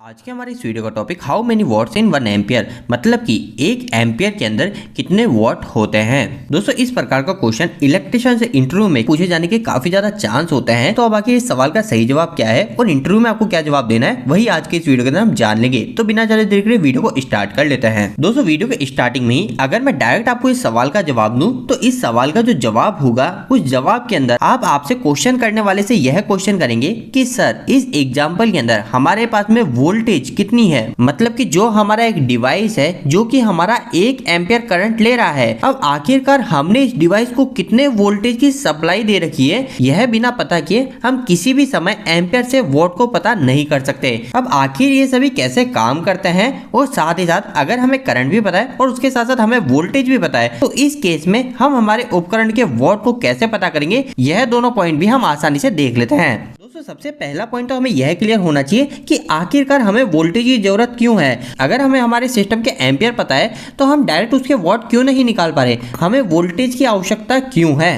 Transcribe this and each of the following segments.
आज के हमारे इस वीडियो का topic how many what's in 1 ampere, मतलब कि 1 एम्पियर के अंदर कितने वॉट होते हैं। दोस्तों इस प्रकार का क्वेश्चन इलेक्ट्रिशियन से इंटरव्यू में पूछे जाने के काफी ज्यादा चांस होते हैं। तो अब आखिर इस सवाल का सही जवाब क्या है और इंटरव्यू में आपको क्या जवाब देना है, वही आज के इस वीडियो के अंदर हम जान लेंगे। तो बिना ज्यादा देर के वीडियो को स्टार्ट कर लेते हैं। दोस्तों वीडियो के स्टार्टिंग में ही अगर मैं डायरेक्ट आपको इस सवाल का जवाब दूं तो इस सवाल का जो जवाब होगा उस जवाब के अंदर आप आपसे क्वेश्चन करने वाले से यह क्वेश्चन करेंगे कि सर इस एग्जाम्पल के अंदर हमारे पास में वोल्टेज कितनी है, मतलब कि जो हमारा एक डिवाइस है जो कि हमारा 1 एम्पियर करंट ले रहा है। अब आखिरकार हमने इस डिवाइस को कितने वोल्टेज की सप्लाई दे रखी है, यह बिना पता किए हम किसी भी समय एम्पियर से वोल्ट को पता नहीं कर सकते। अब आखिर ये सभी कैसे काम करते हैं और साथ ही साथ अगर हमें करंट भी पता है और उसके साथ साथ हमें वोल्टेज भी पता है तो इस केस में हम हमारे उपकरण के वोल्ट को कैसे पता करेंगे, यह दोनों पॉइंट भी हम आसानी से देख लेते हैं। दोस्तों सबसे पहला पॉइंट तो हमें यह क्लियर होना चाहिए कि आखिरकार हमें वोल्टेज की जरूरत क्यों है। अगर हमें हमारे सिस्टम के एम्पियर पता है तो हम डायरेक्ट उसके वॉट क्यों नहीं निकाल पा रहे, हमें वोल्टेज की आवश्यकता क्यों है।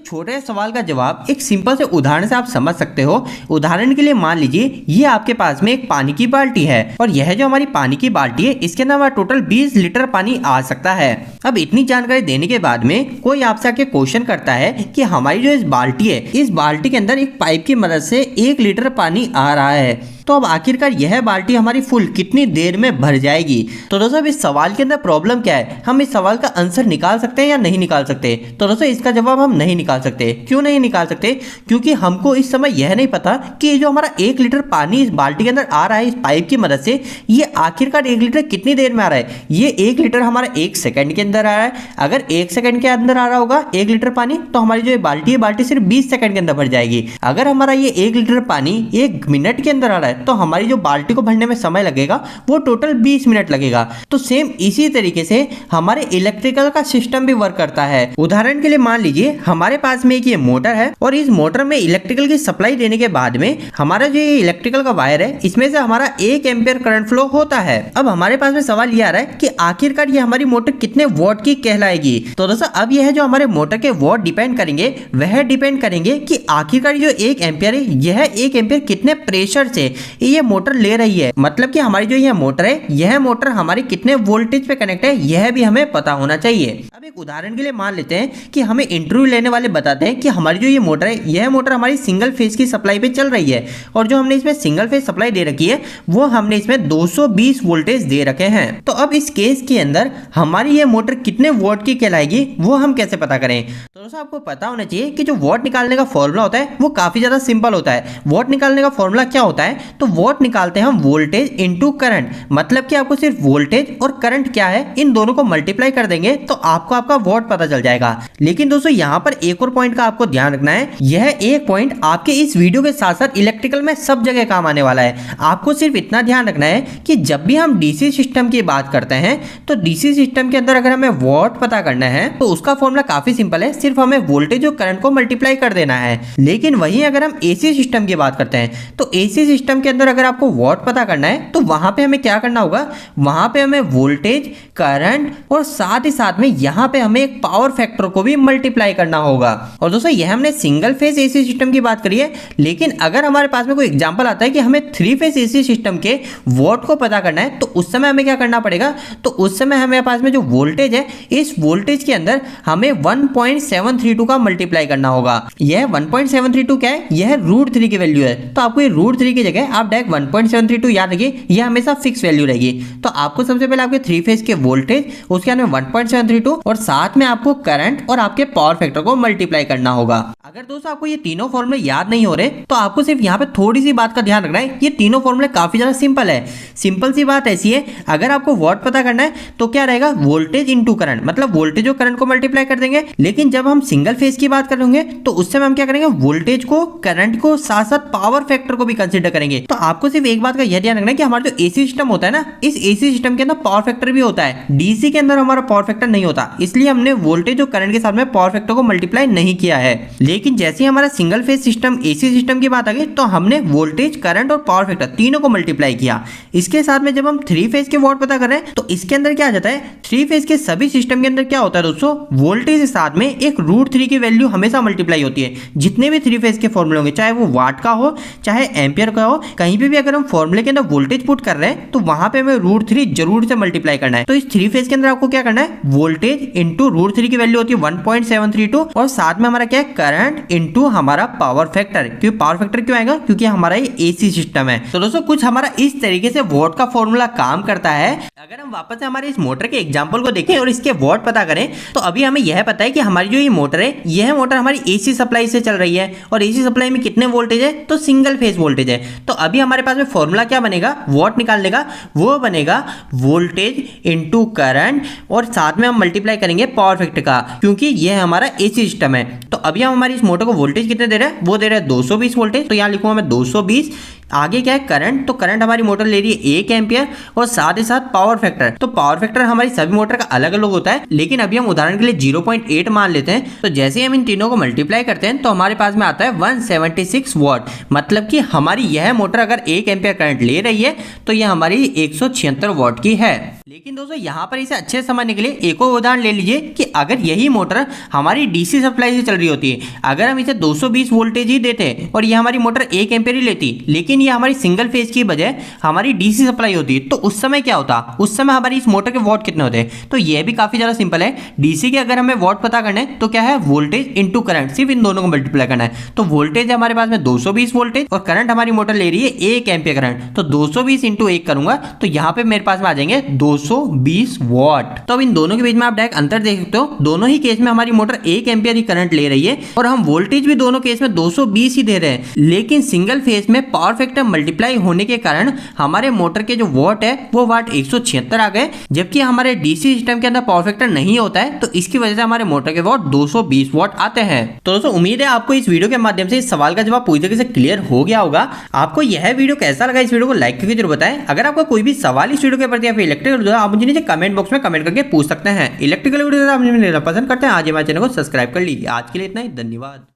छोटे सवाल का जवाब एक सिंपल से उदाहरण से आप समझ सकते हो। उदाहरण के लिए मान लीजिए ये आपके पास में एक पानी की बाल्टी है और यह जो हमारी पानी की बाल्टी है इसके अंदर हमारा टोटल 20 लीटर पानी आ सकता है। अब इतनी जानकारी देने के बाद में कोई आपसे आके क्वेश्चन करता है कि हमारी जो इस बाल्टी है इस बाल्टी के अंदर एक पाइप की मदद से 1 लीटर पानी आ रहा है, तो अब आखिरकार यह बाल्टी हमारी फुल कितनी देर में भर जाएगी। तो दोस्तों इस सवाल के अंदर प्रॉब्लम क्या है, हम इस सवाल का आंसर निकाल सकते हैं या नहीं निकाल सकते। तो दोस्तों इसका जवाब हम नहीं निकाल सकते। क्यों नहीं निकाल सकते, क्योंकि हमको इस समय यह नहीं पता कि जो हमारा 1 लीटर पानी इस बाल्टी के अंदर आ रहा है इस पाइप की मदद से, ये आखिरकार 1 लीटर कितनी देर में आ रहा है। ये 1 लीटर हमारा 1 सेकंड के अंदर आ रहा है। अगर 1 सेकंड के अंदर आ रहा होगा 1 लीटर पानी तो हमारी जो बाल्टी है बाल्टी सिर्फ 20 सेकंड के अंदर भर जाएगी। अगर हमारा ये 1 लीटर पानी 1 मिनट के अंदर आ रहा है तो हमारी जो बाल्टी को भरने में समय लगेगा वो टोटल 20 मिनट लगेगा। तो सेम इसी तरीके से हमारे इलेक्ट्रिकल का सिस्टम भी वर्क करता है। उदाहरण के लिए मान लीजिए हमारे पास में एक ये मोटर है और इस मोटर में इलेक्ट्रिकल की सप्लाई देने के बाद में हमारा जो ये इलेक्ट्रिकल का वायर है इसमें से हमारा 1 एम्पियर करंट फ्लो होता है। अब हमारे पास में सवाल ये आ रहा है कि आखिरकार ये हमारी मोटर कितने वॉट की कहलाएगी। तो दोस्तों अब यह जो हमारे मोटर के वॉट डिपेंड करेंगे वह डिपेंड करेंगे कि आखिरकार जो 1 एम्पियर है यह 1 एम्पियर कितने प्रेशर से ये मोटर ले रही है, मतलब कि हमारी जो यह मोटर है यह मोटर हमारी कितने वोल्टेज पे कनेक्ट है यह भी हमें पता होना चाहिए। अब एक उदाहरण के लिए मान लेते हैं कि हमें इंटरव्यू लेने वाले बताते हैं कि हमारी जो ये मोटर है यह मोटर हमारी सिंगल फेज की सप्लाई पे चल रही है और जो हमने इसमें सिंगल फेज सप्लाई दे रखी है वो हमने इसमें 220 वोल्टेज दे रखे हैं। तो अब इस केस के अंदर हमारी ये मोटर कितने वोल्ट की कहलाएगी वो हम कैसे पता करें। तो दोस्तों आपको पता होना चाहिए कि जो वोल्ट निकालने का फॉर्मूला होता है वो काफी ज्यादा सिंपल होता है। वोल्ट निकालने का फॉर्मूला क्या होता है, तो वोल्ट निकालते हैं हम वोल्टेज इनटू करंट, मतलब कि आपको सिर्फ वोल्टेज और करंट क्या है इन दोनों को मल्टीप्लाई कर देंगे तो आपको आपका वोल्ट पता चल जाएगा। लेकिन दोस्तों यहाँ पर एक और पॉइंट का आपको ध्यान रखना है, यह एक पॉइंट आपके इस वीडियो के साथ साथ इलेक्ट्रिकल में सब जगह काम आने वाला है। आपको सिर्फ इतना ध्यान रखना है कि जब भी हम डीसी सिस्टम की बात करते हैं तो डीसी सिस्टम के अंदर अगर हमें वोल्ट पता करना है तो उसका फॉर्मूला काफी सिंपल है, सिर्फ हमें वोल्टेज और करंट को मल्टीप्लाई कर देना है। लेकिन वहीं अगर हम एसी सिस्टम की बात करते हैं तो एसी सिस्टम के अंदर अगर आपको वोल्ट पता करना है तो वहां पे हमें क्या करना होगा, वहां पे हमें वोल्टेज करंट और साथ ही साथ में यहां पे हमें एक पावर फैक्टर को भी मल्टीप्लाई करना होगा। और दोस्तों यह हमने सिंगल फेज एसी सिस्टम की बात करी है, लेकिन अगर हमारे पास में कोई एग्जांपल आता है कि हमें 3 फेज एसी सिस्टम के वोल्ट को पता करना है तो उस समय हमें क्या करना पड़ेगा, तो उस समय हमें पास में जो वोल्टेज है इस वोल्टेज के अंदर हमें 1.732 का मल्टीप्लाई करना होगा। यह 1.732 क्या है, यह √3 की वैल्यू है। तो आपको ये √3 की जगह आप डायरेक्ट 1.732 याद रखिए, यह हमेशा फिक्स वैल्यू रहेगी। तो आपको सबसे पहले आपके 3 फेज के वोल्टेज उसके अंदर 1.732 और साथ में आपको करंट और आपके पावर फैक्टर को मल्टीप्लाई करना होगा। अगर दोस्तों आपको ये तीनों फॉर्मूले याद नहीं हो रहे तो आपको सिर्फ यहाँ पे थोड़ी सी बात का ध्यान रखना है, ये तीनों फॉर्मूले काफी ज्यादा सिंपल है। सिंपल सी बात ऐसी है, अगर आपको वोल्ट पता करना है तो क्या रहेगा, वोल्टेज इंटू करंट, मतलब वोल्टेज और करंट को मल्टीप्लाई कर देंगे। लेकिन जब हम सिंगल फेज की बात करेंगे तो उस समय हम क्या करेंगे, वोल्टेज को करंट को साथ साथ पावर फैक्टर को भी कंसिडर करेंगे। तो आपको सिर्फ एक बात का यह ध्यान रखना है कि हमारा जो एसी सिस्टम होता है ना, इस एसी सिस्टम के अंदर पावर फैक्टर भी होता है। डीसी के अंदर हमारा पावर फैक्टर नहीं होता, इसलिए हमने वोल्टेज और करंट के साथ में पावर फैक्टर को मल्टीप्लाई नहीं किया है। लेकिन जैसे हमारा single phase system AC system की बात आ गई तो हमने वोल्टेज करंट और पावर फैक्टर तीनों को मल्टीप्लाई किया। इसके साथ में जब हम 3 फेज के वोल्ट पता कर रहे हैं तो इसके अंदर क्या आ जाता है, 3 फेज के सभी सिस्टम के अंदर क्या होता है दोस्तों, वोल्टेज के साथ में एक √3 की वैल्यू हमेशा मल्टीप्लाई होती है। जितने भी 3 फेज के फॉर्मूले होंगे, चाहे वो वाट का हो चाहे एम्पियर का हो कहीं पे भी अगर हम फॉर्मूले के अंदर वोल्टेज पुट कर रहे हैं तो वहां पे हमें √3 जरूर से मल्टीप्लाई करना है। तो इस 3 फेज के अंदर आपको क्या करना है, वोल्टेज इंटू √3 की वैल्यू होती है 1.732 और साथ में हमारा क्या है, करंट इंटू हमारा पावर फैक्टर। क्योंकि पावर फैक्टर क्यों आएगा, क्योंकि हमारा ये एसी सिस्टम है। तो दोस्तों कुछ हमारा इस तरीके से वॉट का फॉर्मूला काम करता है। अगर हम वापस से हमारे इस मोटर के एग्जांपल को देखें और इसके वॉट पता करें तो अभी हमें यह पता है कि हमारी जो ये मोटर है, यह मोटर हमारी एसी सप्लाई से चल रही है और एसी सप्लाई में कितने वोल्टेज है, तो सिंगल फेज वोल्टेज है। तो अभी हमारे पास में फॉर्मूला क्या बनेगा वॉट निकालने का, वो बनेगा वोल्टेज इंटू करंट और साथ में हम मल्टीप्लाई करेंगे पावर फैक्टर का, क्योंकि यह हमारा एसी सिस्टम है। तो अभी हम हमारी इस मोटर को वोल्टेज कितने दे रहे हैं, वो दे रहे हैं 220 वोल्टेज। तो यहाँ लिखूंगा मैं 220। आगे क्या है, करंट। तो करंट हमारी मोटर ले रही है 1 एम्पियर और साथ ही साथ पावर फैक्टर। तो पावर फैक्टर हमारी सभी मोटर का अलग अलग होता है, लेकिन अभी हम उदाहरण के लिए 0.8 मान लेते हैं। तो जैसे हम इन तीनों को मल्टीप्लाई करते हैं तो हमारे पास में आता है 176 वॉट। मतलब कि हमारी यह मोटर अगर 1 एम्पियर करंट ले रही है तो यह हमारी 176 वॉट की है। लेकिन दोस्तों यहाँ पर इसे अच्छे से समझने के लिए एक और उदाहरण ले लीजिए कि अगर यही मोटर हमारी डीसी सप्लाई से चल रही होती है, अगर हम इसे 220 वोल्टेज ही देते और ये हमारी मोटर 1 एम्पियर ही लेती, लेकिन ये हमारी सिंगल फेज की बजाय हमारी डीसी सप्लाई होती, तो उस समय क्या होता, उस समय हमारी इस मोटर के वॉट कितने होते। तो ये भी काफी ज्यादा सिंपल है। डीसी के अगर हमें वॉट पता करना है तो क्या है, वोल्टेज इंटू करंट, सिर्फ इन दोनों को मल्टीप्लाई करना है। तो वोल्टेज है हमारे पास में 220 वोल्टेज और करंट हमारी मोटर ले रही है 1 एम्पियर करंट। तो 220 इंटू 1 करूंगा तो यहाँ पे मेरे पास में आ जाएंगे 220 वॉट। तो अब इन दोनों के बीच में आप डायरेक्ट अंतर देख सकते हो। दोनों ही केस में हमारी मोटर 1 एम्पियर ही करंट ले रही है और हम वोल्टेज भी दोनों केस में 220 ही दे रहे हैं, लेकिन सिंगल फेज में पावर फैक्टर मल्टीप्लाई होने के कारण हमारे मोटर के जो वॉट है वो वाट 176 आ गए, जबकि हमारे डीसी सिस्टम के अंदर पावर फैक्टर नहीं होता है। तो इसकी वजह से हमारे मोटर के वॉट 220 वॉट आते हैं। तो दोस्तों उम्मीद है आपको इस वीडियो के माध्यम से इस सवाल का जवाब पूरी तरीके से क्लियर हो गया होगा। आपको यह वीडियो कैसा लगा, इस वीडियो को लाइक करके जरूर बताएं। अगर आपका कोई भी सवाल इस वीडियो के प्रति या फिर इलेक्ट्रिकल, आप मुझे नीचे कमेंट बॉक्स में कमेंट करके पूछ सकते हैं। इलेक्ट्रिकल वीडियो आप पसंद करते हैं, आज हमारे चैनल को सब्सक्राइब कर लीजिए। आज के लिए इतना ही, धन्यवाद।